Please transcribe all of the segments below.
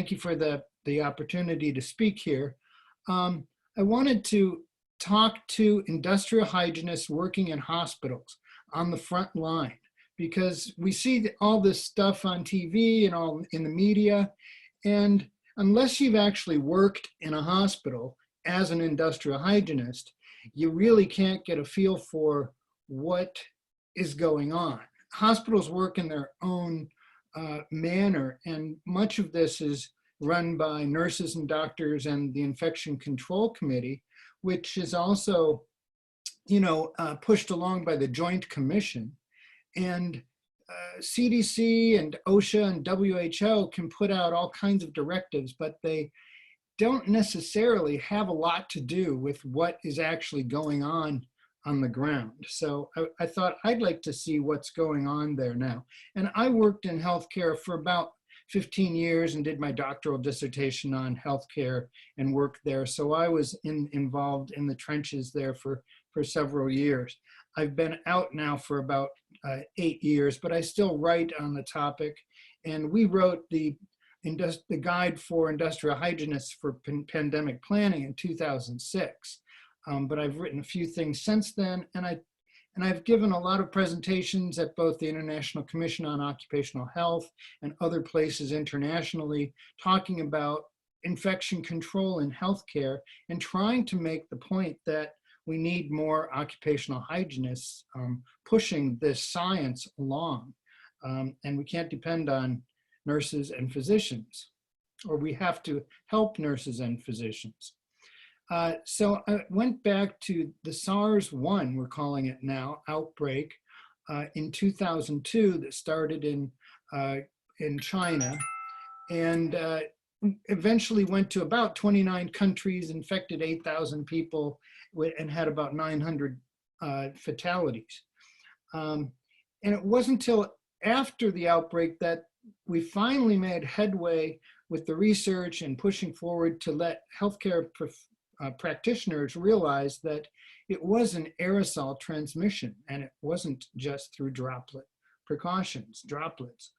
Thank you for the opportunity to speak here. I wanted to talk to industrial hygienists working in hospitals on the front line, because we see all this stuff on TV and all in the media, and unless you've actually worked in a hospital as an industrial hygienist, you really can't get a feel for what is going on. Hospitals work in their own manner, and much of this is run by nurses and doctors and the Infection Control Committee, which is also, pushed along by the Joint Commission. And CDC and OSHA and WHO can put out all kinds of directives, but they don't necessarily have a lot to do with what is actually going on the ground. So I thought I'd like to see what's going on there now. And I worked in healthcare for about 15 years and did my doctoral dissertation on healthcare and worked there. So I was involved in the trenches there for several years. I've been out now for about 8 years, but I still write on the topic. And we wrote the Guide for Industrial Hygienists for Pandemic Planning in 2006. But I've written a few things since then, and I've given a lot of presentations at both the International Commission on Occupational Health and other places internationally, talking about infection control in healthcare and trying to make the point that we need more occupational hygienists pushing this science along. And we can't depend on nurses and physicians, or we have to help nurses and physicians. So I went back to the SARS-1, we're calling it now, outbreak in 2002 that started in China, and eventually went to about 29 countries, infected 8,000 people, and had about 900 fatalities. And it wasn't until after the outbreak that we finally made headway with the research and pushing forward to let healthcare practitioners realize that it was an aerosol transmission and it wasn't just through droplet precautions, droplets.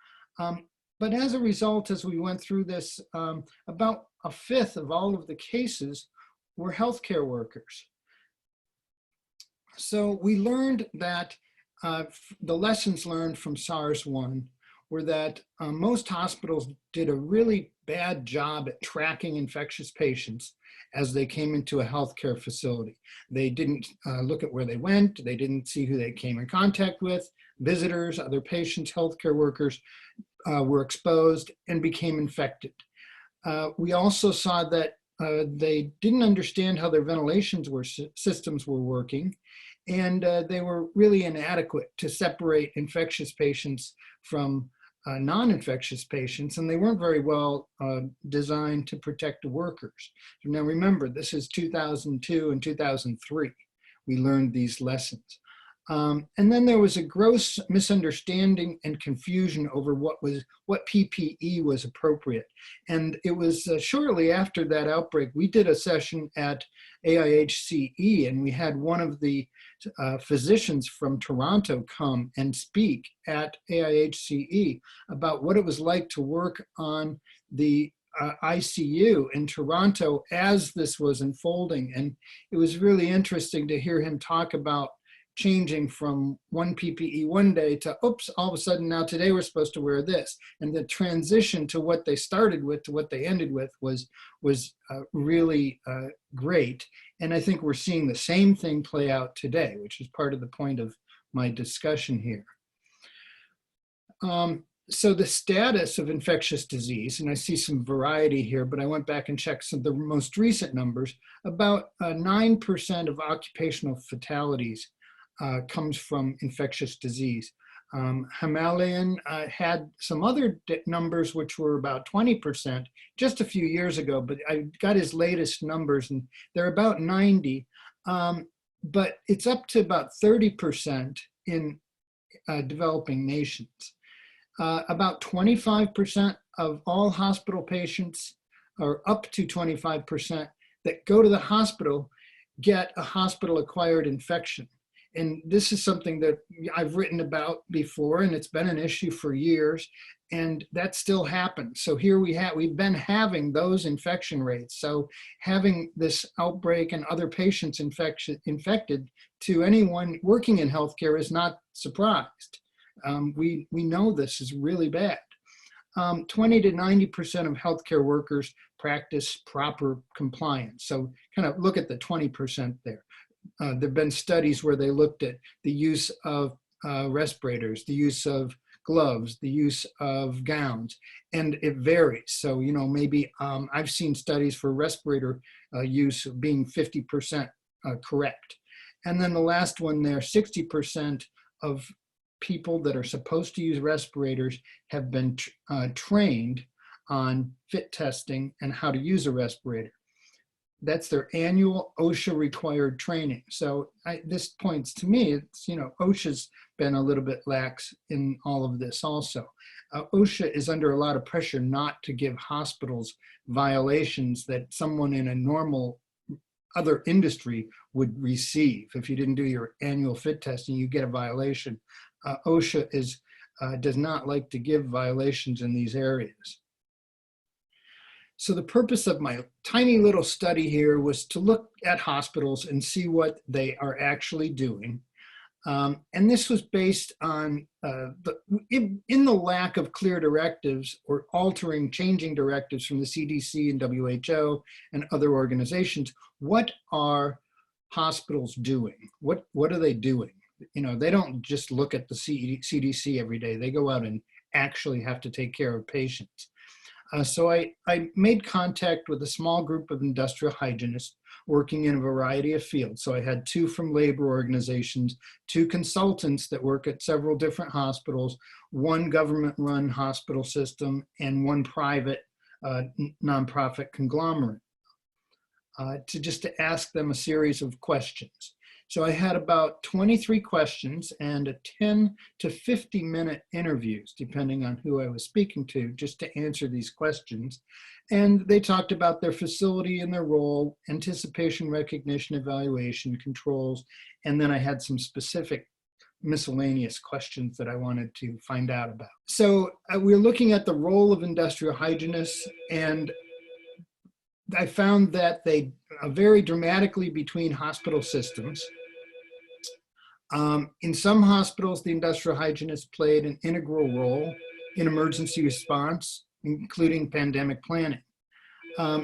But as a result, as we went through this, about a fifth of all of the cases were healthcare workers. So we learned that the lessons learned from SARS-1 were that most hospitals did a really bad job at tracking infectious patients as they came into a healthcare facility. They didn't look at where they went. They didn't see who they came in contact with. Visitors, other patients, healthcare workers were exposed and became infected. We also saw that they didn't understand how their ventilation systems were working, and they were really inadequate to separate infectious patients from non-infectious patients, and they weren't very well designed to protect the workers. Now remember, this is 2002 and 2003. We learned these lessons. And then there was a gross misunderstanding and confusion over what PPE was appropriate. And it was shortly after that outbreak, we did a session at AIHCE, and we had one of the physicians from Toronto come and speak at AIHCE about what it was like to work on the ICU in Toronto as this was unfolding. And it was really interesting to hear him talk about changing from one PPE one day to, oops, all of a sudden now today we're supposed to wear this. And the transition to what they started with to what they ended with was really great. And I think we're seeing the same thing play out today, which is part of the point of my discussion here. So the status of infectious disease, and I see some variety here, but I went back and checked some of the most recent numbers. About 9% of occupational fatalities comes from infectious disease. Himalayan had some other numbers which were about 20% just a few years ago, but I got his latest numbers and they're about 90, but it's up to about 30% in developing nations. About 25% of all hospital patients, or up to 25% that go to the hospital, get a hospital-acquired infection. And this is something that I've written about before, and it's been an issue for years, and that still happens. So here we've been having those infection rates. So having this outbreak and other patients infected to anyone working in healthcare is not surprised. We know this is really bad. 20 to 90% of healthcare workers practice proper compliance. So kind of look at the 20% there. There have been studies where they looked at the use of respirators, the use of gloves, the use of gowns, and it varies. So, maybe I've seen studies for respirator use being 50% correct. And then the last one there, 60% of people that are supposed to use respirators have been trained on fit testing and how to use a respirator. That's their annual OSHA required training. So this points to me, it's, OSHA's been a little bit lax in all of this also. OSHA is under a lot of pressure not to give hospitals violations that someone in a normal other industry would receive. If you didn't do your annual fit testing, you get a violation. OSHA does not like to give violations in these areas. So the purpose of my tiny little study here was to look at hospitals and see what they are actually doing. And this was based on in the lack of clear directives or changing directives from the CDC and WHO and other organizations. What are hospitals doing? What are they doing? They don't just look at the CDC every day. They go out and actually have to take care of patients. So I made contact with a small group of industrial hygienists working in a variety of fields. So I had 2 from labor organizations, 2 consultants that work at several different hospitals, 1 government-run hospital system, and 1 private nonprofit conglomerate, to ask them a series of questions. So I had about 23 questions and a 10 to 50-minute interviews, depending on who I was speaking to, just to answer these questions. And they talked about their facility and their role, anticipation, recognition, evaluation, controls, and then I had some specific miscellaneous questions that I wanted to find out about. So we're looking at the role of industrial hygienists, and I found that they vary dramatically between hospital systems. In some hospitals, the industrial hygienists played an integral role in emergency response, including pandemic planning.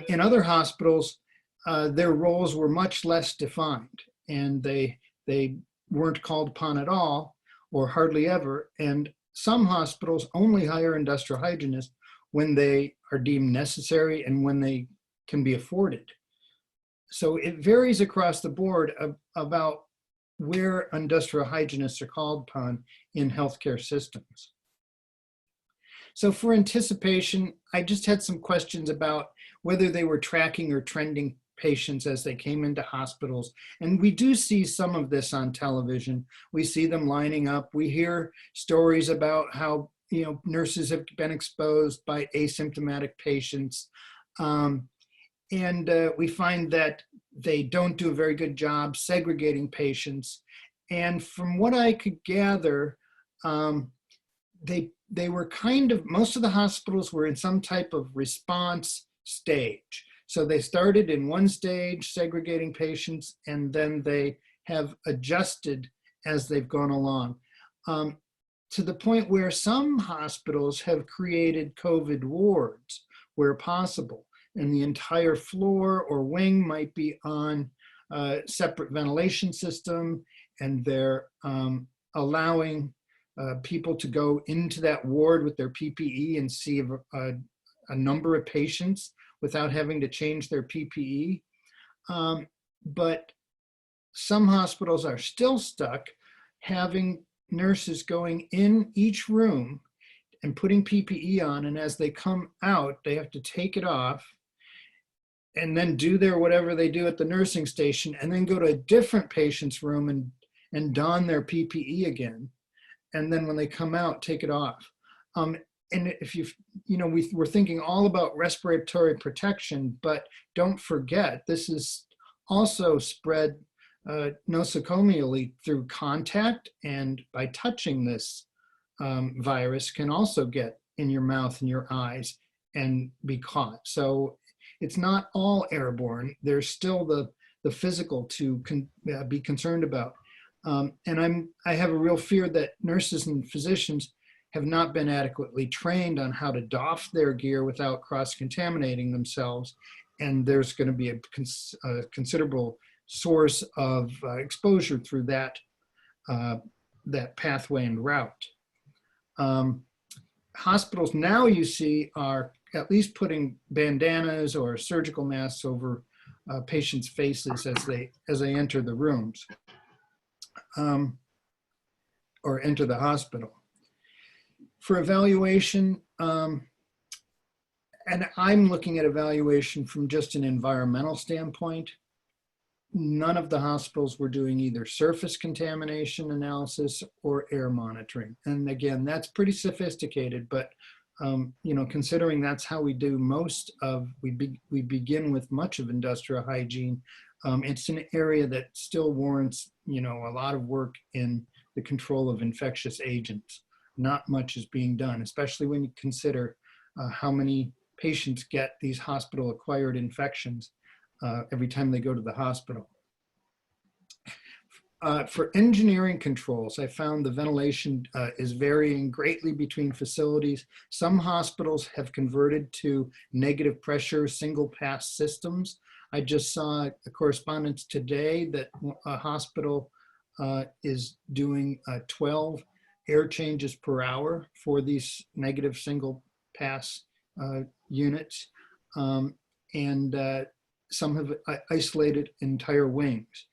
In other hospitals, their roles were much less defined, and they weren't called upon at all or hardly ever. And some hospitals only hire industrial hygienists when they are deemed necessary and when they can be afforded. So it varies across the board about where industrial hygienists are called upon in healthcare systems. So for anticipation, I just had some questions about whether they were tracking or trending patients as they came into hospitals. And we do see some of this on television. We see them lining up. We hear stories about how nurses have been exposed by asymptomatic patients. And we find that they don't do a very good job segregating patients. And from what I could gather, they were most of the hospitals were in some type of response stage. So they started in one stage, segregating patients, and then they have adjusted as they've gone along. To the point where some hospitals have created COVID wards where possible. And the entire floor or wing might be on a separate ventilation system, and they're allowing people to go into that ward with their PPE and see a number of patients without having to change their PPE. But some hospitals are still stuck having nurses going in each room and putting PPE on, and as they come out, they have to take it off and then do whatever they do at the nursing station, and then go to a different patient's room and don their PPE again. And then when they come out, take it off. And if we're thinking all about respiratory protection, but don't forget, this is also spread nosocomially through contact, and by touching this virus can also get in your mouth and your eyes and be caught. So it's not all airborne. There's still the physical to be concerned about. And I have a real fear that nurses and physicians have not been adequately trained on how to doff their gear without cross-contaminating themselves. And there's going to be a considerable source of exposure through that, that pathway and route. Hospitals now, you see, are at least putting bandanas or surgical masks over patients' faces as they enter the rooms or enter the hospital. For evaluation, and I'm looking at evaluation from just an environmental standpoint. None of the hospitals were doing either surface contamination analysis or air monitoring. And again, that's pretty sophisticated, but you know, considering that's how we do most of, we begin with much of industrial hygiene. It's an area that still warrants, you know, a lot of work in the control of infectious agents. Not much is being done, especially when you consider how many patients get these hospital-acquired infections every time they go to the hospital. For engineering controls, I found the ventilation is varying greatly between facilities. Some hospitals have converted to negative pressure single pass systems. I just saw a correspondence today that a hospital is doing 12 air changes per hour for these negative single pass units. And some have isolated entire wings.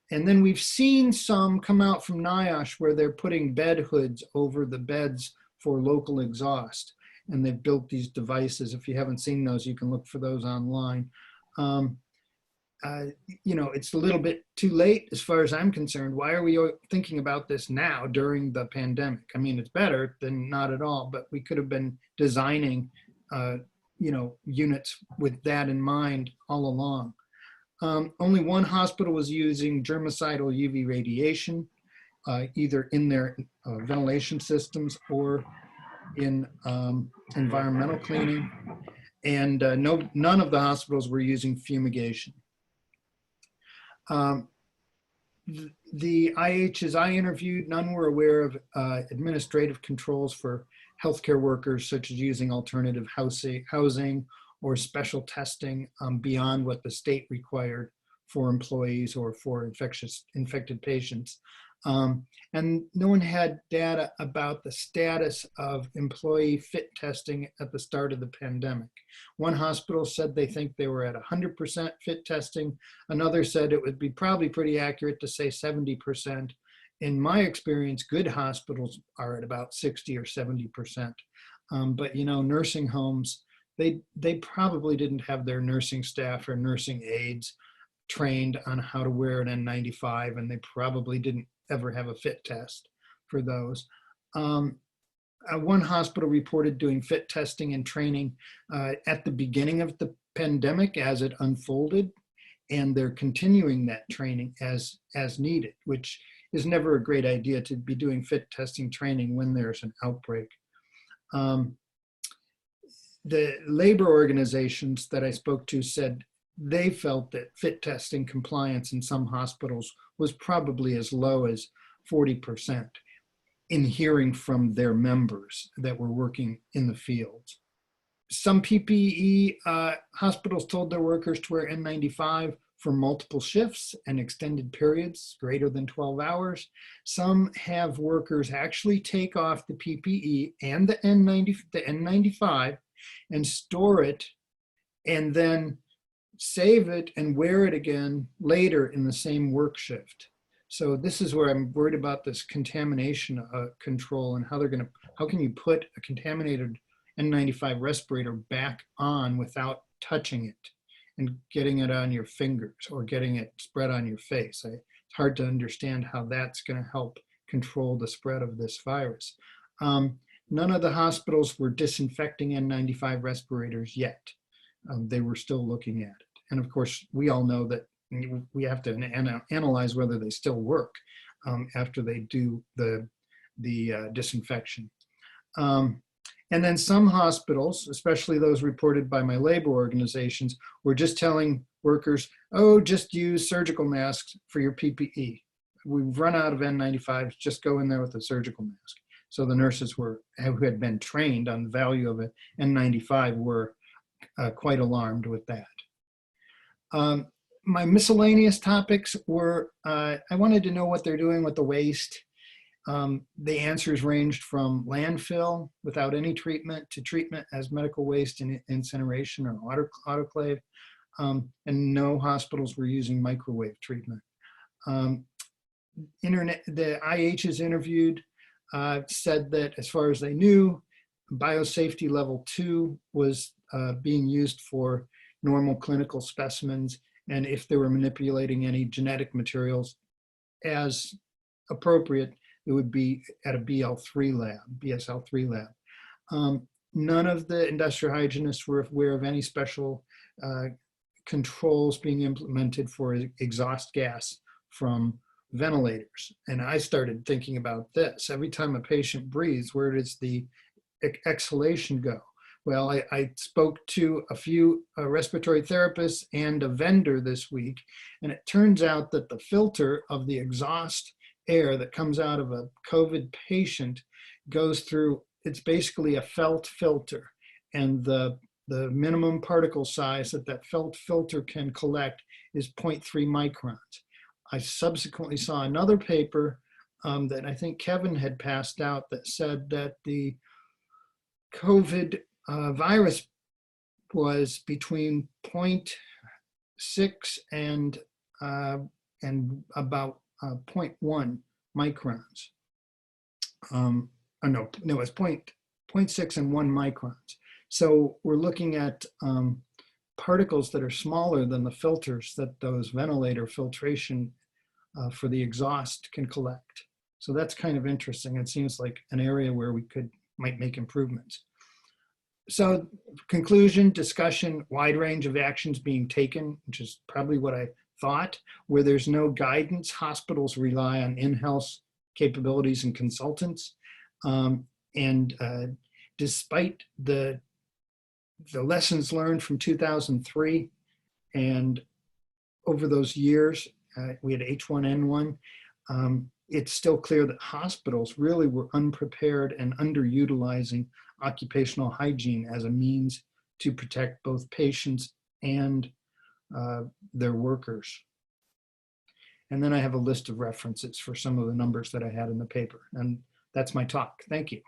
And then we've seen some come out from NIOSH where they're putting bed hoods over the beds for local exhaust. And they've built these devices. If you haven't seen those, you can look for those online. You know, it's a little bit too late as far as I'm concerned. Why are we thinking about this now during the pandemic? I mean, it's better than not at all, but we could have been designing you know, units with that in mind all along. Only one hospital was using germicidal UV radiation, either in their ventilation systems or in environmental cleaning. And none of the hospitals were using fumigation. The IHs I interviewed, none were aware of administrative controls for healthcare workers, such as using alternative housing or special testing beyond what the state required for employees or for infected patients. And no one had data about the status of employee fit testing at the start of the pandemic. One hospital said they think they were at 100% fit testing. Another said it would be probably pretty accurate to say 70%. In my experience, good hospitals are at about 60 or 70%. But you know, nursing homes, they probably didn't have their nursing staff or nursing aides trained on how to wear an N95, and they probably didn't ever have a fit test for those. One hospital reported doing fit testing and training at the beginning of the pandemic as it unfolded, and they're continuing that training as needed, which is never a great idea to be doing fit testing training when there's an outbreak. The labor organizations that I spoke to said they felt that fit testing compliance in some hospitals was probably as low as 40% in hearing from their members that were working in the field. Some PPE hospitals told their workers to wear N95 for multiple shifts and extended periods greater than 12 hours. Some have workers actually take off the PPE and the N95 and store it and then save it and wear it again later in the same work shift. So this is where I'm worried about this contamination control and how can you put a contaminated N95 respirator back on without touching it and getting it on your fingers or getting it spread on your face. It's hard to understand how that's going to help control the spread of this virus. None of the hospitals were disinfecting N95 respirators yet. They were still looking at it. And of course, we all know that we have to analyze whether they still work after they do the disinfection. And then some hospitals, especially those reported by my labor organizations, were just telling workers, oh, just use surgical masks for your PPE. We've run out of N95s, just go in there with a surgical mask. So the nurses who had been trained on the value of an N95 were quite alarmed with that. My miscellaneous topics were, I wanted to know what they're doing with the waste. The answers ranged from landfill without any treatment to treatment as medical waste and incineration or autoclave, and no hospitals were using microwave treatment. The IHs interviewed said that as far as they knew, biosafety level 2 was being used for normal clinical specimens, and if they were manipulating any genetic materials as appropriate, it would be at a BSL3 lab. None of the industrial hygienists were aware of any special controls being implemented for exhaust gas from ventilators. And I started thinking about this. Every time a patient breathes, where does the exhalation go? Well, I spoke to a few respiratory therapists and a vendor this week, and it turns out that the filter of the exhaust air that comes out of a COVID patient goes through, it's basically a felt filter, and the minimum particle size that felt filter can collect is 0.3 microns. I subsequently saw another paper that I think Kevin had passed out that said that the COVID virus was between 0.6 and about 0.1 microns. No, it was 0.6 and 1 microns. So we're looking at particles that are smaller than the filters that those ventilator filtration for the exhaust can collect. So that's kind of interesting. It seems like an area where we might make improvements. So conclusion, discussion, wide range of actions being taken, which is probably what I thought. Where there's no guidance, hospitals rely on in-house capabilities and consultants. Despite the lessons learned from 2003 and over those years, we had H1N1, it's still clear that hospitals really were unprepared and underutilizing occupational hygiene as a means to protect both patients and their workers. And then I have a list of references for some of the numbers that I had in the paper. And that's my talk. Thank you.